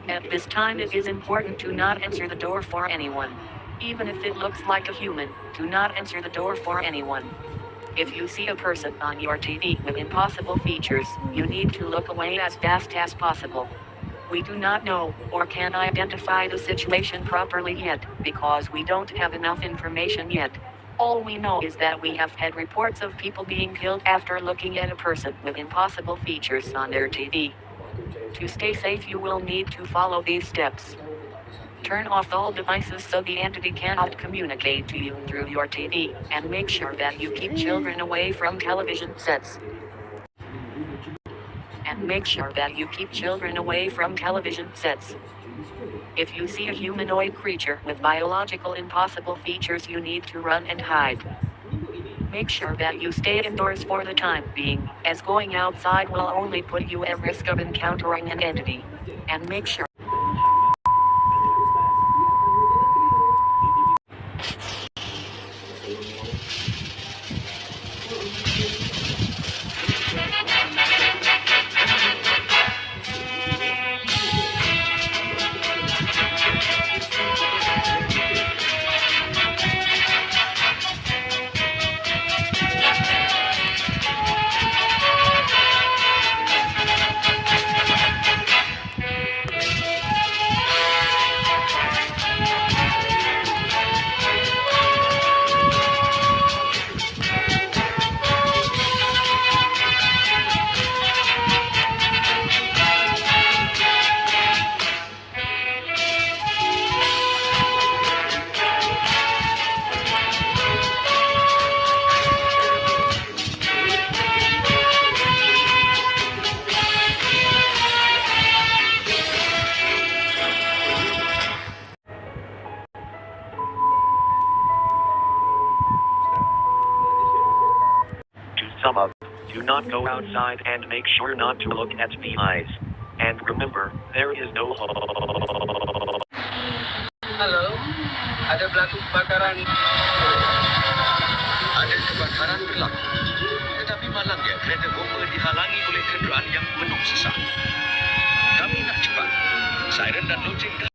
At this time it is important to not answer the door for anyone. Even if it looks like a human, do not answer the door for anyone. If you see a person on your TV with impossible features, you need to look away as fast as possible. We do not know, or can identify the situation properly yet, because we don't have enough information yet. All we know is that we have had reports of people being killed after looking at a person with impossible features on their TV. To stay safe, you will need to follow these steps. Turn off all devices so the entity cannot communicate to you through your TV, and make sure that you keep children away from television sets. If you see a humanoid creature with biological impossible features, you need to run and hide. Make sure that you stay indoors for the time being, as going outside will only put you at risk of encountering an entity. And make sure To sum up, do not go outside and make sure not to look at the eyes. And remember, there is no Halo, ada berlaku kebakaran. Ada kebakaran berlaku. Tetapi malangnya kereta bomba dihalangi oleh kenderaan yang penuh sesak. Kami nak cepat. Siren dan loceng